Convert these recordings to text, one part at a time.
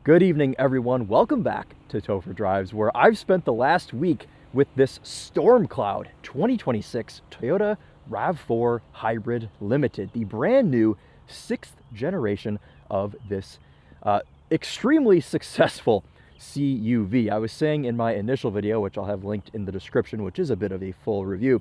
Good evening, everyone. Welcome back to Topher Drives, where I've spent the last week with this Storm Cloud 2026 Toyota RAV4 Hybrid Limited, the brand new 6th generation of this extremely successful CUV. I was saying in my initial video, which I'll have linked in the description, which is a bit of a full review,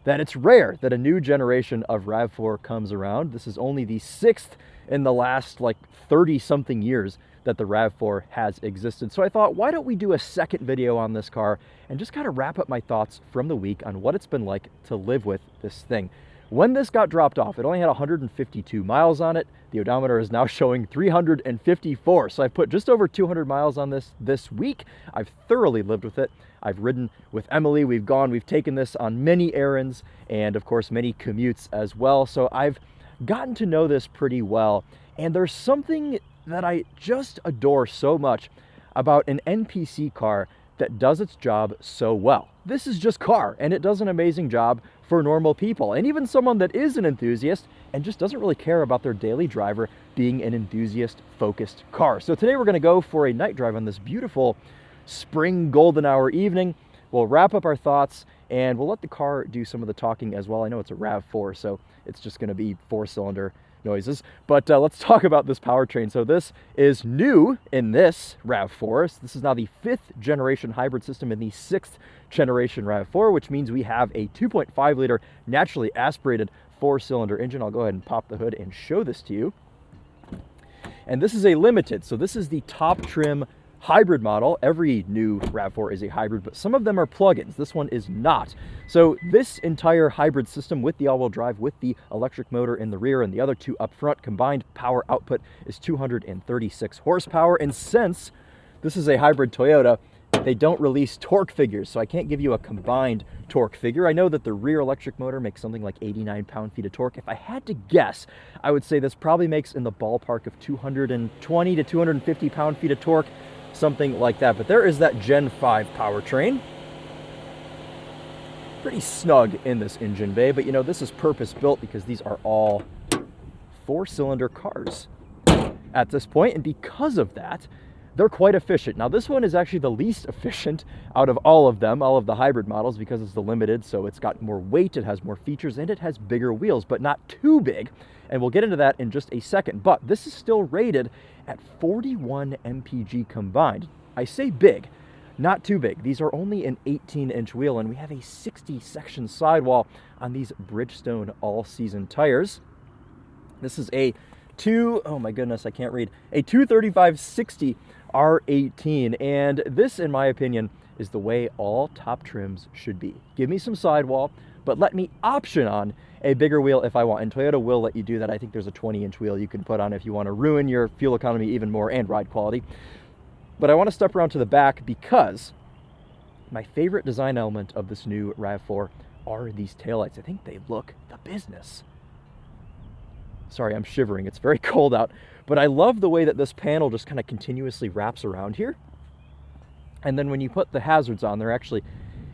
that it's rare that a new generation of RAV4 comes around. This is only the 6th in the last 30-something years that the RAV4 has existed. So I thought, why don't we do a second video on this car and just kind of wrap up my thoughts from the week on what it's been like to live with this thing. When this got dropped off, it only had 152 miles on it. The odometer is now showing 354. So I've put just over 200 miles on this week. I've thoroughly lived with it. I've ridden with Emily. We've taken this on many errands and of course many commutes as well. So I've gotten to know this pretty well. And there's something that I just adore so much about an NPC car that does its job so well. This is just car, and it does an amazing job for normal people, and even someone that is an enthusiast and just doesn't really care about their daily driver being an enthusiast-focused car. So today we're gonna go for a night drive on this beautiful spring golden hour evening. We'll wrap up our thoughts, and we'll let the car do some of the talking as well. I know it's a RAV4, so it's just gonna be 4-cylinder noises, but let's talk about this powertrain. So this is new in this RAV4. This is now the 5th generation hybrid system in the 6th generation RAV4, which means we have a 2.5 liter naturally aspirated 4-cylinder engine. I'll go ahead and pop the hood and show this to you. And this is a limited, so this is the top trim hybrid model. Every new RAV4 is a hybrid, but some of them are plug-ins. This one is not. So this entire hybrid system with the all-wheel drive, with the electric motor in the rear and the other two up front, combined power output is 236 horsepower. And since this is a hybrid Toyota, they don't release torque figures, so I can't give you a combined torque figure. I know that the rear electric motor makes something like 89 pound-feet of torque. If I had to guess, I would say this probably makes in the ballpark of 220 to 250 pound-feet of torque, something like that. But there is that Gen 5 powertrain. Pretty snug in this engine bay, but you know, this is purpose built because these are all 4-cylinder cars at this point, and because of that, they're quite efficient. Now this one is actually the least efficient out of all of them, all of the hybrid models, because it's the limited, so it's got more weight, it has more features, and it has bigger wheels, but not too big. And we'll get into that in just a second. But this is still rated at 41 mpg combined. I say big, not too big. These are only an 18-inch wheel, and we have a 60-section sidewall on these Bridgestone all-season tires. This is a oh my goodness, I can't read, a 235/60 R18, and this, in my opinion, is the way all top trims should be. Give me some sidewall, but let me option on a bigger wheel if I want, and Toyota will let you do that. I think there's a 20-inch wheel you can put on if you want to ruin your fuel economy even more and ride quality. But I want to step around to the back because my favorite design element of this new RAV4 are these taillights. I think they look the business. Sorry, I'm shivering. It's very cold out, but I love the way that this panel just kind of continuously wraps around here. And then when you put the hazards on, they're actually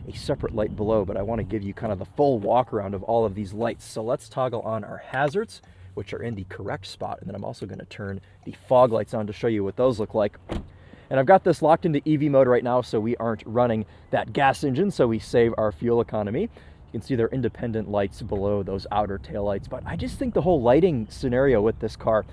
a separate light below, but I want to give you kind of the full walk around of all of these lights. So let's toggle on our hazards, which are in the correct spot. And then I'm also going to turn the fog lights on to show you what those look like. And I've got this locked into EV mode right now, so we aren't running that gas engine, so we save our fuel economy. You can see they're independent lights below those outer tail lights, but I just think the whole lighting scenario with this car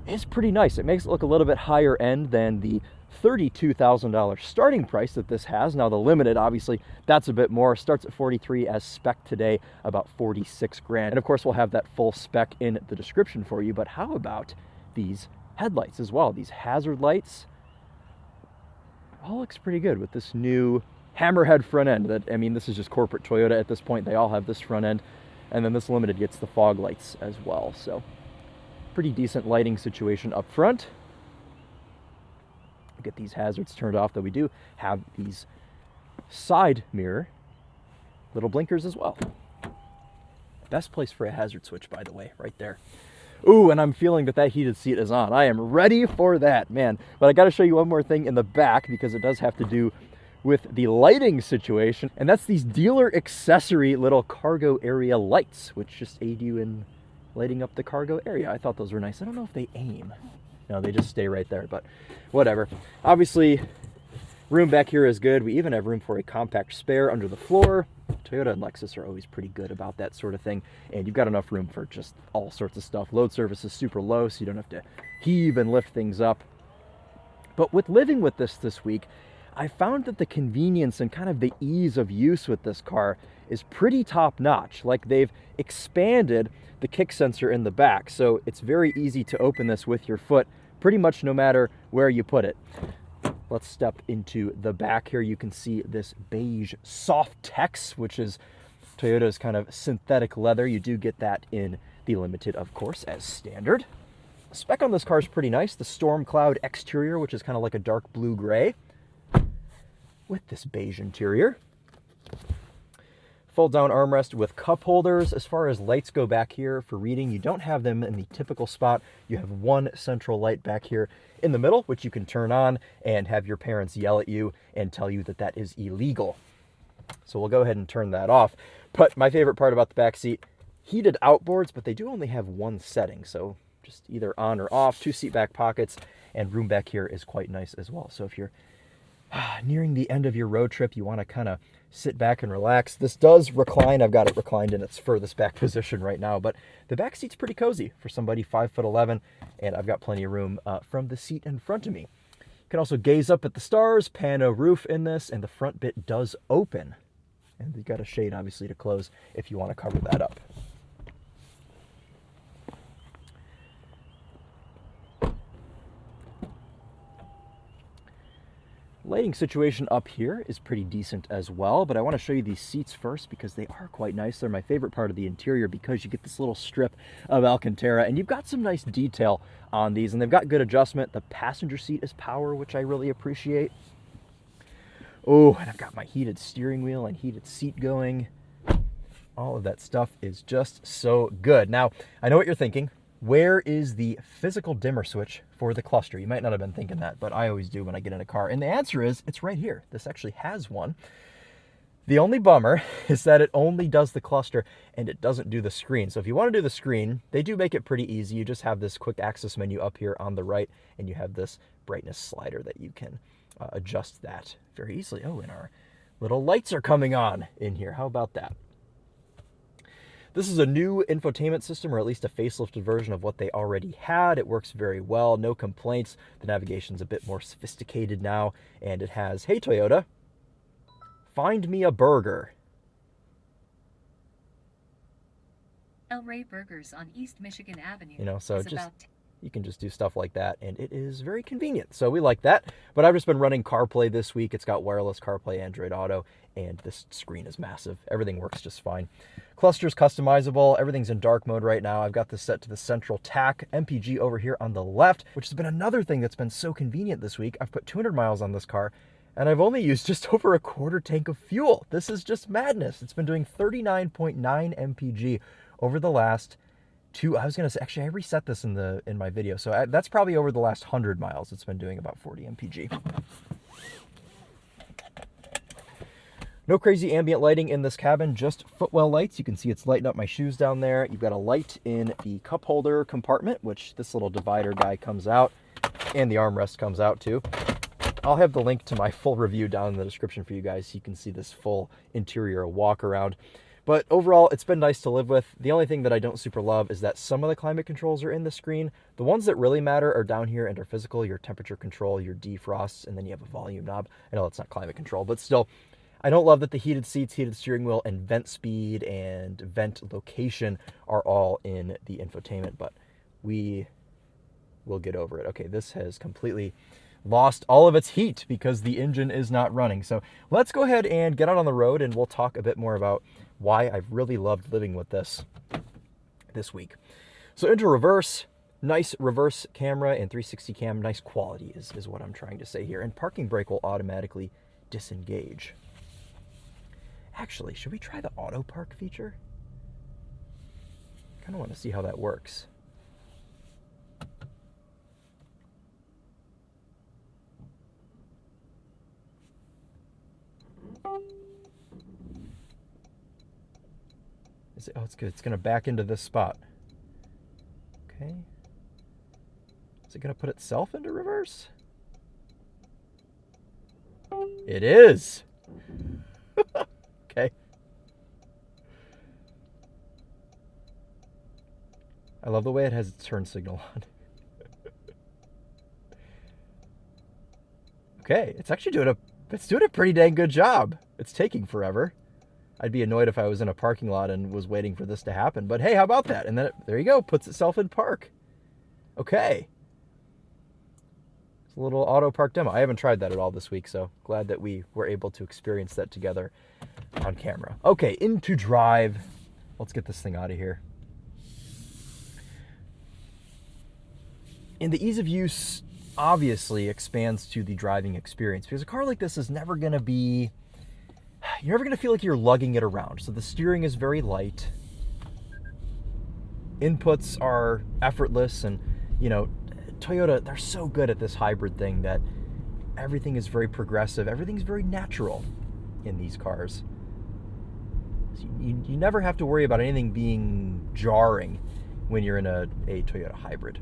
is pretty nice. It makes it look a little bit higher end than the $32,000 starting price that this has. Now the limited, obviously, that's a bit more. Starts at 43 as spec today, about 46 grand. And of course, we'll have that full spec in the description for you. But how about these headlights as well? These hazard lights, all looks pretty good with this new hammerhead front end. That, I mean, this is just corporate Toyota at this point. They all have this front end. And then this limited gets the fog lights as well. So pretty decent lighting situation up front. Get these hazards turned off, though we do have these side mirror little blinkers as well. Best place for a hazard switch, by the way, right there. Ooh, and I'm feeling that that heated seat is on. I am ready for that, man. But I got to show you one more thing in the back because it does have to do with the lighting situation, and that's these dealer accessory little cargo area lights, which just aid you in lighting up the cargo area. I thought those were nice. I don't know if they aim. No, they just stay right there, but whatever. Obviously, room back here is good. We even have room for a compact spare under the floor. Toyota and Lexus are always pretty good about that sort of thing. And you've got enough room for just all sorts of stuff. Load surface is super low, so you don't have to heave and lift things up. But with living with this week, I found that the convenience and kind of the ease of use with this car is pretty top notch. Like, they've expanded the kick sensor in the back, so it's very easy to open this with your foot pretty much no matter where you put it. Let's step into the back here. You can see this beige Softex, which is Toyota's kind of synthetic leather. You do get that in the Limited, of course, as standard. The spec on this car is pretty nice. The Storm Cloud exterior, which is kind of like a dark blue-gray, with this beige interior. Fold-down armrest with cup holders. As far as lights go back here for reading, you don't have them in the typical spot. You have one central light back here in the middle, which you can turn on and have your parents yell at you and tell you that that is illegal. So we'll go ahead and turn that off. But my favorite part about the back seat, heated outboards, but they do only have one setting, so just either on or off. 2 seat back pockets, and room back here is quite nice as well. So if you're nearing the end of your road trip, you want to kind of sit back and relax. This does recline. I've got it reclined in its furthest back position right now, but the back seat's pretty cozy for somebody 5'11", and I've got plenty of room from the seat in front of me. You can also gaze up at the stars, pano roof in this, and the front bit does open. And you've got a shade, obviously, to close if you want to cover that up. Lighting situation up here is pretty decent as well, but I want to show you these seats first because they are quite nice. They're my favorite part of the interior because you get this little strip of Alcantara, and you've got some nice detail on these, and they've got good adjustment. The passenger seat is power, which I really appreciate. Oh, and I've got my heated steering wheel and heated seat going. All of that stuff is just so good. Now, I know what you're thinking. Where is the physical dimmer switch for the cluster? You might not have been thinking that, but I always do when I get in a car. And the answer is, it's right here. This actually has one. The only bummer is that it only does the cluster and it doesn't do the screen. So if you want to do the screen, they do make it pretty easy. You just have this quick access menu up here on the right, and you have this brightness slider that you can adjust that very easily. Oh, and our little lights are coming on in here. How about that? This is a new infotainment system, or at least a facelifted version of what they already had. It works very well, no complaints. The navigation's a bit more sophisticated now, and it has, hey Toyota, find me a burger. El Rey Burgers on East Michigan Avenue. You know, so you can just do stuff like that, and it is very convenient. So we like that. But I've just been running CarPlay this week. It's got wireless CarPlay, Android Auto, and this screen is massive. Everything works just fine. Cluster's customizable. Everything's in dark mode right now. I've got this set to the central TAC MPG over here on the left, which has been another thing that's been so convenient this week. I've put 200 miles on this car, and I've only used just over a quarter tank of fuel. This is just madness. It's been doing 39.9 MPG over the last I was going to say, actually, I reset this in my video, so that's probably over the last 100 miles. It's been doing about 40 mpg. No crazy ambient lighting in this cabin, just footwell lights. You can see it's lighting up my shoes down there. You've got a light in the cup holder compartment, which this little divider guy comes out, and the armrest comes out too. I'll have the link to my full review down in the description for you guys so you can see this full interior walk around. But overall, it's been nice to live with. The only thing that I don't super love is that some of the climate controls are in the screen. The ones that really matter are down here and are physical, your temperature control, your defrosts, and then you have a volume knob. I know it's not climate control, but still, I don't love that the heated seats, heated steering wheel, and vent speed and vent location are all in the infotainment, but we will get over it. Okay, this has completely lost all of its heat because the engine is not running. So let's go ahead and get out on the road, and we'll talk a bit more about why I've really loved living with this week. So into reverse, nice reverse camera and 360 cam, nice quality is what I'm trying to say here. And parking brake will automatically disengage. Actually, should we try the auto park feature? I kind of want to see how that works. Oh, it's good. It's going to back into this spot. Okay. Is it going to put itself into reverse? It is. Okay. I love the way it has its turn signal on. Okay, it's actually doing a pretty dang good job. It's taking forever. I'd be annoyed if I was in a parking lot and was waiting for this to happen. But hey, how about that? And then there you go, puts itself in park. Okay. It's a little auto park demo. I haven't tried that at all this week, so glad that we were able to experience that together on camera. Okay, into drive. Let's get this thing out of here. And the ease of use obviously expands to the driving experience, because a car like this is never going to be, you're never going to feel like you're lugging it around. So the steering is very light. Inputs are effortless, and Toyota, they're so good at this hybrid thing that everything is very progressive. Everything's very natural in these cars. So you never have to worry about anything being jarring when you're in a Toyota hybrid.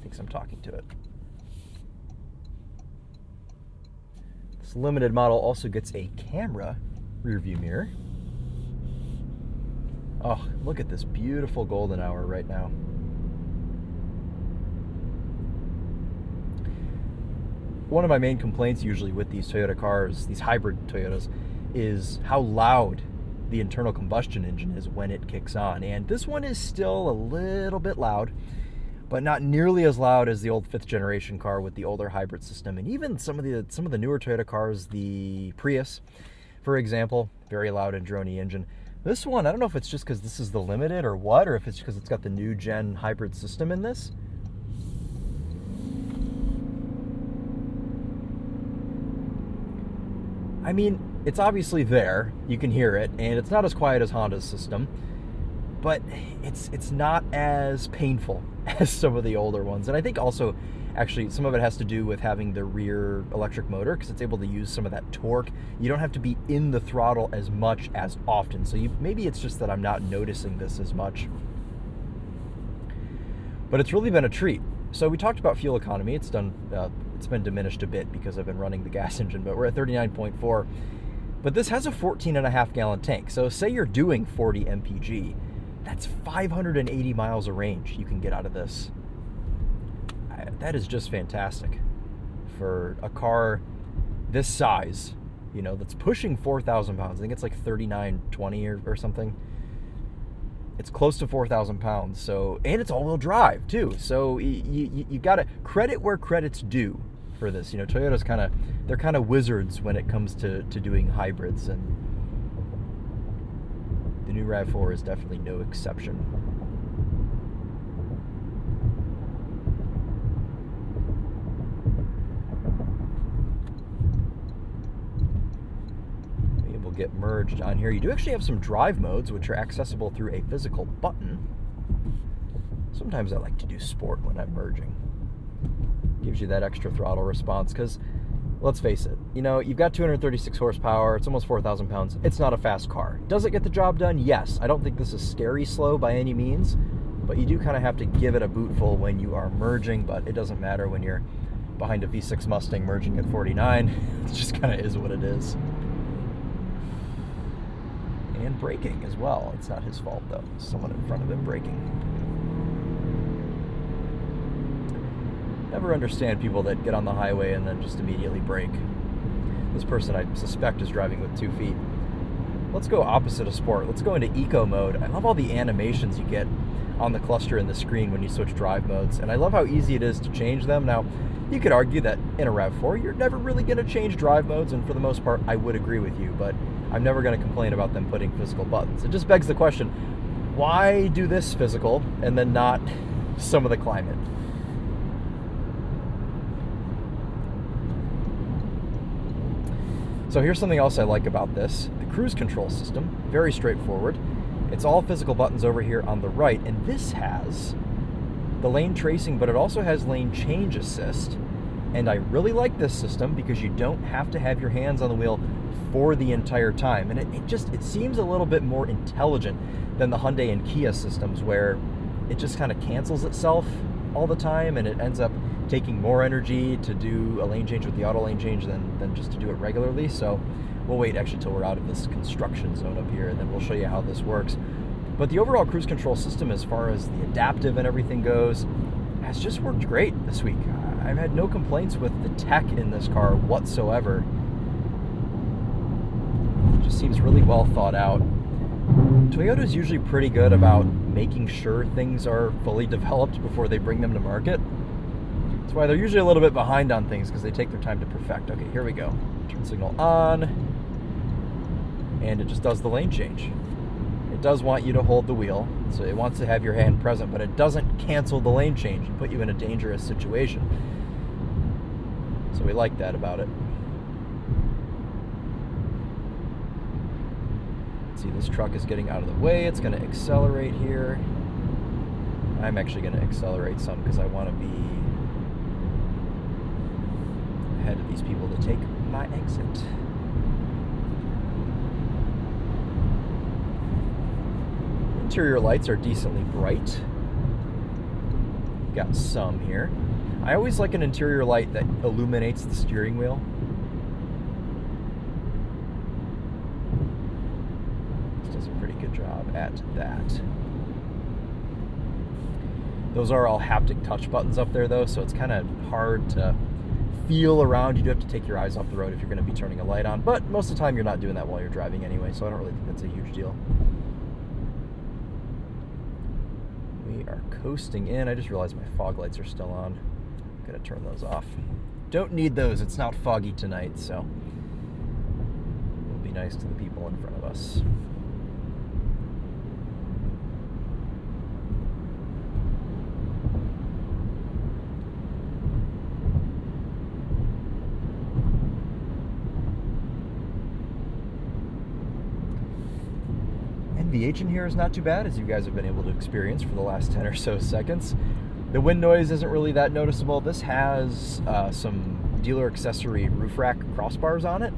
Thinks I'm talking to it. This limited model also gets a camera rear view mirror. Oh, look at this beautiful golden hour right now. One of my main complaints usually with these Toyota cars, these hybrid Toyotas, is how loud the internal combustion engine is when it kicks on. And this one is still a little bit loud, but not nearly as loud as the old 5th generation car with the older hybrid system. And even some of the newer Toyota cars, the Prius, for example, very loud and drony engine. This one, I don't know if it's just because this is the Limited or what, or if it's because it's got the new gen hybrid system in this. I mean, it's obviously there, you can hear it, and it's not as quiet as Honda's system, but it's not as painful as some of the older ones. And I think also, actually, some of it has to do with having the rear electric motor, because it's able to use some of that torque. You don't have to be in the throttle as much as often. So maybe it's just that I'm not noticing this as much. But it's really been a treat. So we talked about fuel economy. It's been diminished a bit because I've been running the gas engine, but we're at 39.4. But this has a 14.5 gallon tank. So say you're doing 40 mpg. That's 580 miles of range you can get out of this. That is just fantastic for a car this size, that's pushing 4,000 pounds. I think it's like 3920 or something. It's close to 4,000 pounds. So, and it's all-wheel drive too. So you got to credit where credit's due for this. Toyota's they're kind of wizards when it comes to doing hybrids, and the new RAV4 is definitely no exception. Get merged on here. You do actually have some drive modes, which are accessible through a physical button. Sometimes I like to do sport when I'm merging. Gives you that extra throttle response, because let's face it, you've got 236 horsepower, it's almost 4,000 pounds. It's not a fast car. Does it get the job done? Yes. I don't think this is scary slow by any means, but you do kind of have to give it a bootful when you are merging. But it doesn't matter when you're behind a V6 Mustang merging at 49. It just kind of is what it is. And braking as well. It's not his fault though. Someone in front of him braking. Never understand people that get on the highway and then just immediately brake. This person I suspect is driving with 2 feet. Let's go opposite of sport. Let's go into eco mode. I love all the animations you get on the cluster and the screen when you switch drive modes, and I love how easy it is to change them. Now, you could argue that in a RAV4, you're never really going to change drive modes, and for the most part, I would agree with you, but I'm never going to complain about them putting physical buttons. It just begs the question, why do this physical and then not some of the climate? So here's something else I like about this. The cruise control system, very straightforward. It's all physical buttons over here on the right, and this has the lane tracing, but it also has lane change assist. And I really like this system because you don't have to have your hands on the wheel for the entire time. And it seems a little bit more intelligent than the Hyundai and Kia systems, where it just kind of cancels itself all the time, and it ends up taking more energy to do a lane change with the auto lane change than just to do it regularly. So we'll wait actually till we're out of this construction zone up here, and then we'll show you how this works. But the overall cruise control system, as far as the adaptive and everything goes, has just worked great this week. I've had no complaints with the tech in this car whatsoever. It just seems really well thought out. Toyota's usually pretty good about making sure things are fully developed before they bring them to market. That's why they're usually a little bit behind on things, because they take their time to perfect. Okay, here we go. Turn signal on, and it just does the lane change. It does want you to hold the wheel, so it wants to have your hand present, but it doesn't cancel the lane change and put you in a dangerous situation. So we like that about it. Let's see, this truck is getting out of the way. It's going to accelerate here. I'm actually going to accelerate some because I want to be ahead of these people to take my exit. Interior lights are decently bright. We've got some here. I always like an interior light that illuminates the steering wheel. This does a pretty good job at that. Those are all haptic touch buttons up there though, so it's kind of hard to feel around. You do have to take your eyes off the road if you're going to be turning a light on, but most of the time you're not doing that while you're driving anyway, so I don't really think that's a huge deal. We are coasting in. I just realized my fog lights are still on. I'm gonna turn those off. Don't need those. It's not foggy tonight, so we'll be nice to the people in front of us. NVH in here is not too bad, as you guys have been able to experience for the last 10 or so seconds. The wind noise isn't really that noticeable. This has some dealer accessory roof rack crossbars on it,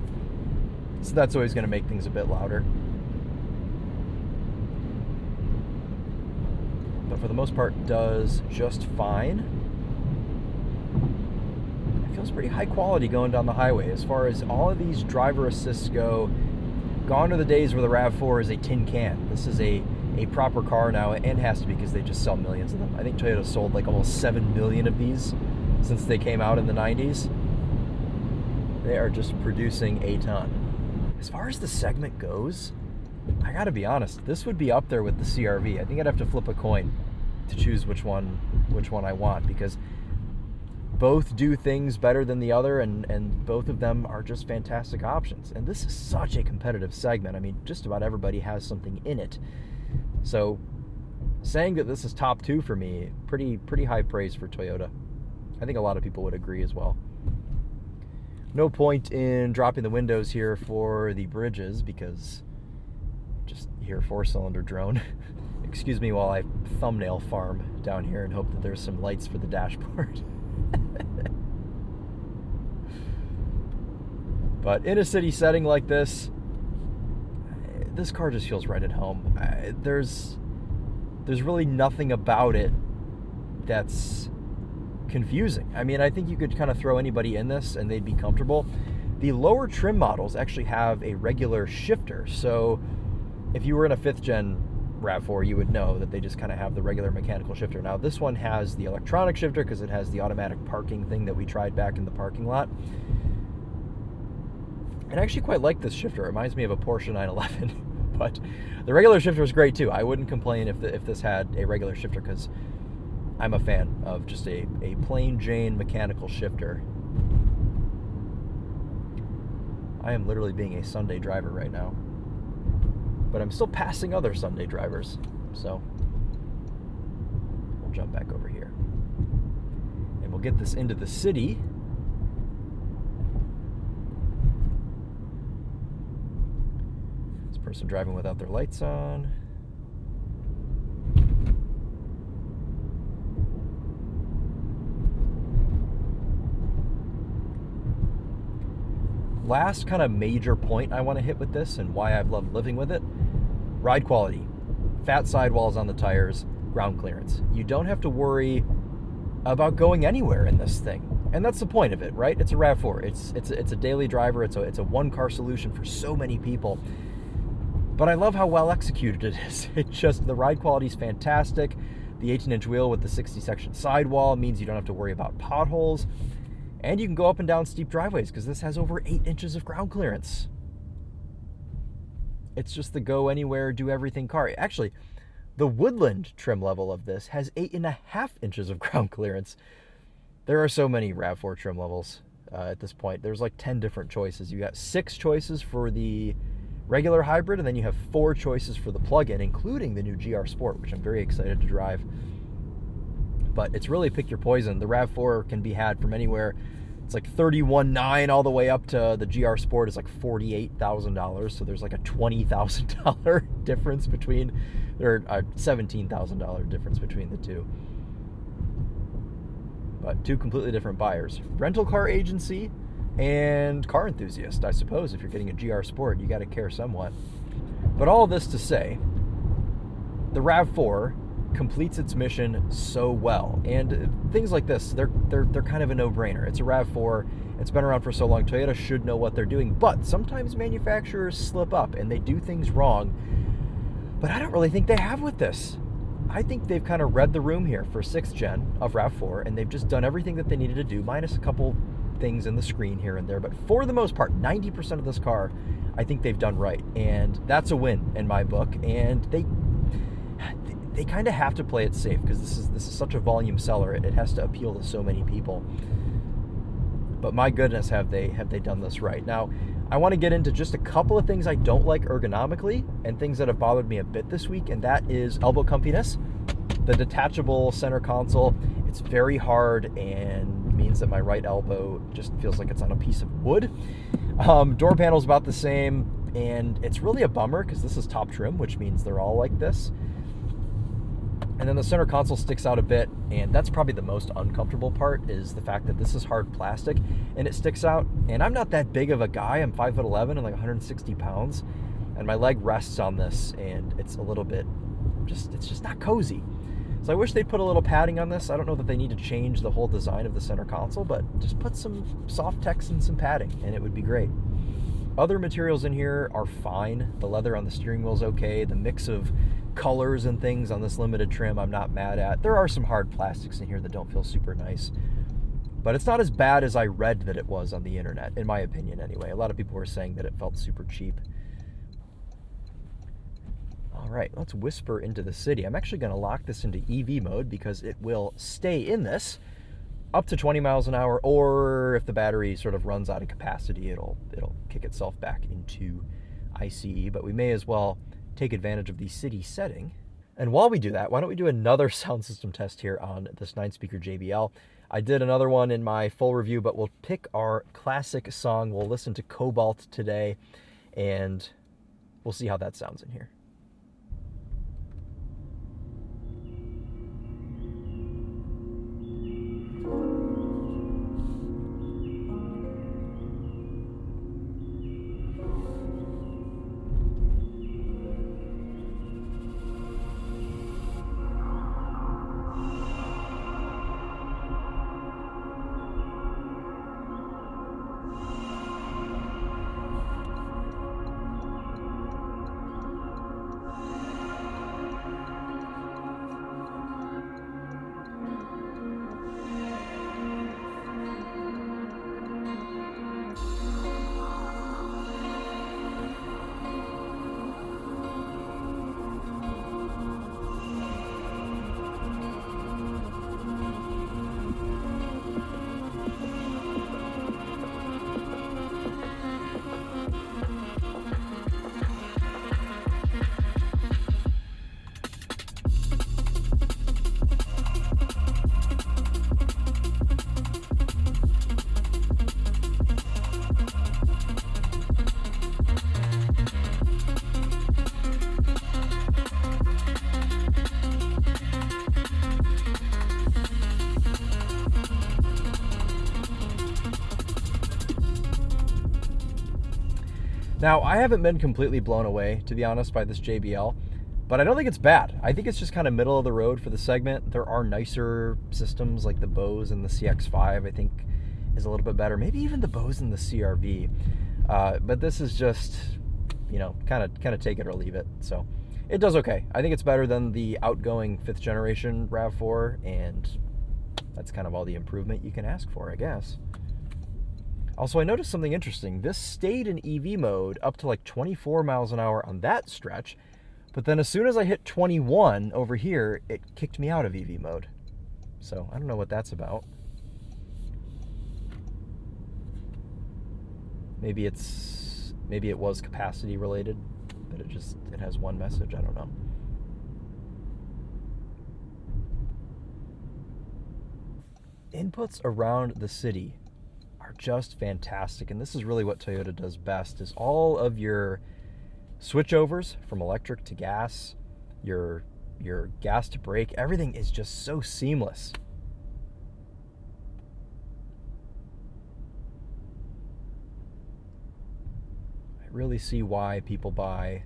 so that's always going to make things a bit louder. But for the most part, does just fine. It feels pretty high quality going down the highway. As far as all of these driver assists go, gone are the days where the RAV4 is a tin can. This is a proper car now, and has to be because they just sell millions of them. I think Toyota sold like almost 7 million of these since they came out in the 90s. They are just producing a ton. As far as the segment goes, I gotta be honest, this would be up there with the CRV. I think I'd have to flip a coin to choose which one I want, because both do things better than the other, and both of them are just fantastic options. And this is such a competitive segment. I mean, just about everybody has something in it. So saying that this is top two for me, pretty high praise for Toyota. I think a lot of people would agree as well. No point in dropping the windows here for the bridges, because just hear 4-cylinder drone. Excuse me while I thumbnail farm down here and hope that there's some lights for the dashboard. But in a city setting like this car just feels right at home. There's really nothing about it that's confusing. I mean, I think you could kind of throw anybody in this and they'd be comfortable. The lower trim models actually have a regular shifter, so if you were in a 5th gen RAV4, you would know that they just kind of have the regular mechanical shifter. Now this one has the electronic shifter because it has the automatic parking thing that we tried back in the parking lot. And I actually quite like this shifter. It reminds me of a Porsche 911. But the regular shifter is great too. I wouldn't complain if this had a regular shifter, because I'm a fan of just a plain Jane mechanical shifter. I am literally being a Sunday driver right now, but I'm still passing other Sunday drivers. So we'll jump back over here and we'll get this into the city. Person driving without their lights on. Last kind of major point I want to hit with this, and why I've loved living with it: ride quality. Fat sidewalls on the tires, ground clearance. You don't have to worry about going anywhere in this thing. And that's the point of it, right? It's a RAV4. It's a daily driver. It's a one-car solution for so many people. But I love how well executed it is. The ride quality is fantastic. The 18-inch wheel with the 60-section sidewall means you don't have to worry about potholes. And you can go up and down steep driveways because this has over 8 inches of ground clearance. It's just the go anywhere, do everything car. Actually, the Woodland trim level of this has 8.5 inches of ground clearance. There are so many RAV4 trim levels at this point. There's like 10 different choices. You got 6 choices for the regular hybrid, and then you have 4 choices for the plug-in, including the new GR Sport, which I'm very excited to drive. But it's really pick your poison. The RAV4 can be had from anywhere. It's like $31,900 all the way up to the GR Sport is like $48,000. So there's like a $20,000 difference between, or a $17,000 difference between the two. But 2 completely different buyers. Rental car agency and car enthusiast, I suppose. If you're getting a GR Sport, you got to care somewhat. But all this to say, the RAV4 completes its mission so well, and things like this, they're kind of a no-brainer. It's a RAV4. It's been around for so long. Toyota should know what they're doing, but sometimes manufacturers slip up and they do things wrong. But I don't really think they have with this. I think they've kind of read the room here for 6th gen of RAV4, and they've just done everything that they needed to do, minus a couple things in the screen here and there. But for the most part, 90% of this car, I think they've done right, and that's a win in my book. And they kind of have to play it safe because this is such a volume seller. It has to appeal to so many people. But my goodness, have they done this right. Now, I want to get into just a couple of things I don't like ergonomically and things that have bothered me a bit this week, and that is elbow comfiness. The detachable center console, it's very hard and means that my right elbow just feels like it's on a piece of wood. Door panel's about the same, and it's really a bummer because this is top trim, which means they're all like this. And then the center console sticks out a bit, and that's probably the most uncomfortable part, is the fact that this is hard plastic and it sticks out. And I'm not that big of a guy. I'm 5'11" and like 160 pounds, and my leg rests on this, and it's a little bit it's just not cozy. So I wish they'd put a little padding on this. I don't know that they need to change the whole design of the center console, but just put some soft text and some padding, and it would be great. Other materials in here are fine. The leather on the steering wheel is okay. The mix of colors and things on this limited trim I'm not mad at. There are some hard plastics in here that don't feel super nice, but it's not as bad as I read that it was on the internet, in my opinion anyway. A lot of people were saying that it felt super cheap. All right, let's whisper into the city. I'm actually going to lock this into EV mode because it will stay in this up to 20 miles an hour, or if the battery sort of runs out of capacity, it'll kick itself back into ICE. But we may as well take advantage of the city setting. And while we do that, why don't we do another sound system test here on this 9-speaker JBL. I did another one in my full review, but we'll pick our classic song. We'll listen to Cobalt today, and we'll see how that sounds in here. Now, I haven't been completely blown away, to be honest, by this JBL. But I don't think it's bad. I think it's just kind of middle of the road for the segment. There are nicer systems like the Bose and the CX-5, I think is a little bit better. Maybe even the Bose and the CRV. But this is just, kind of take it or leave it. So it does okay. I think it's better than the outgoing 5th generation RAV4, and that's kind of all the improvement you can ask for, I guess. Also, I noticed something interesting. This stayed in EV mode up to like 24 miles an hour on that stretch, but then as soon as I hit 21 over here, it kicked me out of EV mode. So I don't know what that's about. Maybe it was capacity related, but it has one message. I don't know. Inputs around the city are just fantastic, and this is really what Toyota does best, is all of your switchovers from electric to gas, your gas to brake, everything is just so seamless. I really see why people buy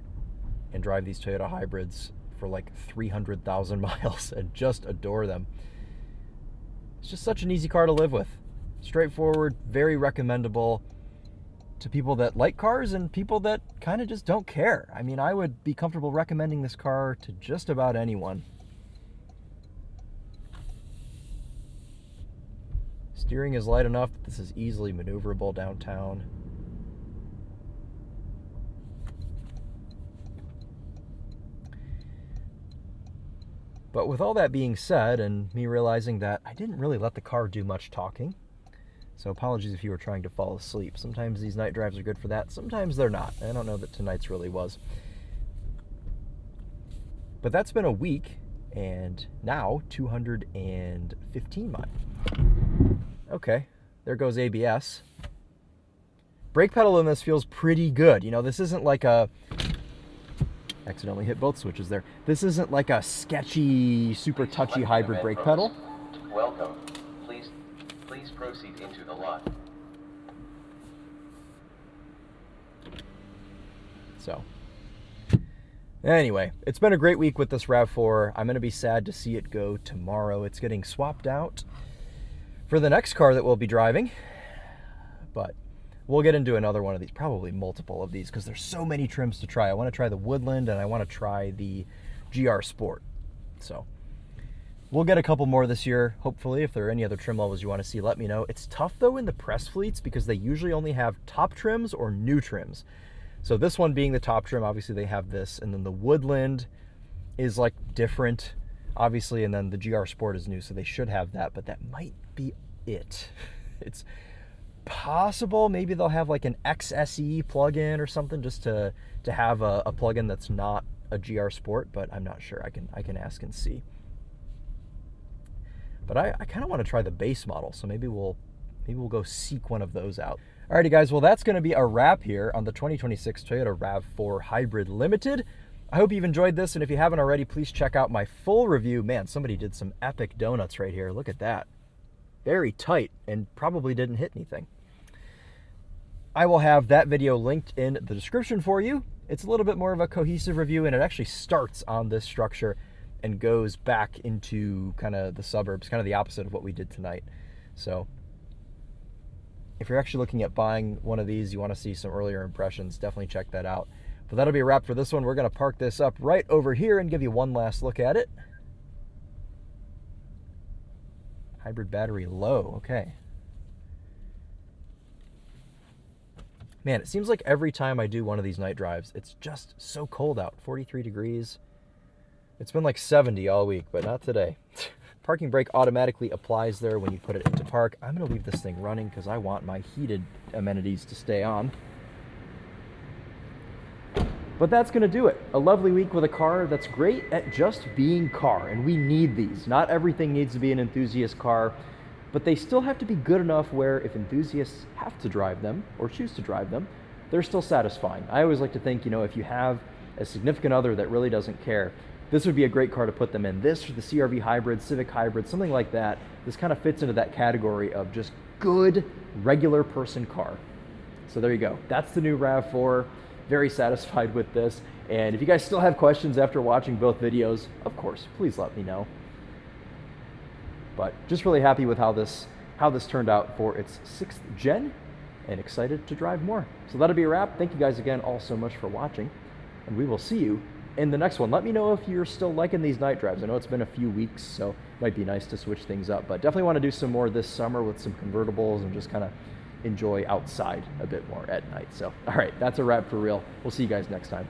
and drive these Toyota hybrids for like 300,000 miles and just adore them. It's just such an easy car to live with. Straightforward, very recommendable to people that like cars and people that kind of just don't care. I mean, I would be comfortable recommending this car to just about anyone. Steering is light enough that this is easily maneuverable downtown. But with all that being said, and me realizing that I didn't really let the car do much talking, so apologies if you were trying to fall asleep. Sometimes these night drives are good for that, sometimes they're not. I don't know that tonight's really was. But that's been a week, and now 215 miles. Okay, there goes ABS. Brake pedal in this feels pretty good. This isn't like a... Accidentally hit both switches there. This isn't like a sketchy, super touchy hybrid brake pedal. Welcome. Please proceed into the lot. So, anyway, it's been a great week with this RAV4. I'm going to be sad to see it go tomorrow. It's getting swapped out for the next car that we'll be driving. But we'll get into another one of these, probably multiple of these, because there's so many trims to try. I want to try the Woodland, and I want to try the GR Sport. So we'll get a couple more this year, hopefully. If there are any other trim levels you want to see, let me know. It's tough, though, in the press fleets, because they usually only have top trims or new trims. So this one being the top trim, obviously they have this, and then the Woodland is like different, obviously, and then the GR Sport is new, so they should have that, but that might be it. It's possible maybe they'll have like an XSE plug-in or something, just to have a plug-in that's not a GR Sport, but I'm not sure. I can ask and see. But I kind of want to try the base model, so maybe we'll go seek one of those out. Alrighty guys, well that's going to be a wrap here on the 2026 Toyota RAV4 Hybrid Limited. I hope you've enjoyed this, and if you haven't already, please check out my full review. Man, somebody did some epic donuts right here. Look at that. Very tight, and probably didn't hit anything. I will have that video linked in the description for you. It's a little bit more of a cohesive review, and it actually starts on this structure and goes back into kind of the suburbs, kind of the opposite of what we did tonight. So if you're actually looking at buying one of these, you want to see some earlier impressions, definitely check that out. But that'll be a wrap for this one. We're going to park this up right over here and give you one last look at it. Hybrid battery low, okay. Man, it seems like every time I do one of these night drives, it's just so cold out, 43 degrees. It's been like 70 all week, but not today. Parking brake automatically applies there when you put it into park. I'm gonna leave this thing running because I want my heated amenities to stay on. But that's gonna do it. A lovely week with a car that's great at just being car, and we need these. Not everything needs to be an enthusiast car, but they still have to be good enough where if enthusiasts have to drive them or choose to drive them, they're still satisfying. I always like to think, if you have a significant other that really doesn't care, this would be a great car to put them in. This or the CRV Hybrid, Civic Hybrid, something like that. This kind of fits into that category of just good, regular person car. So there you go. That's the new RAV4. very satisfied with this. And if you guys still have questions after watching both videos, of course, please let me know. But just really happy with how this turned out for its 6th gen, and excited to drive more. So that'll be a wrap. Thank you guys again all so much for watching, and we will see you in the next one. Let me know if you're still liking these night drives. I know it's been a few weeks, so it might be nice to switch things up, but definitely want to do some more this summer with some convertibles and just kind of enjoy outside a bit more at night. So, all right, that's a wrap for real. We'll see you guys next time.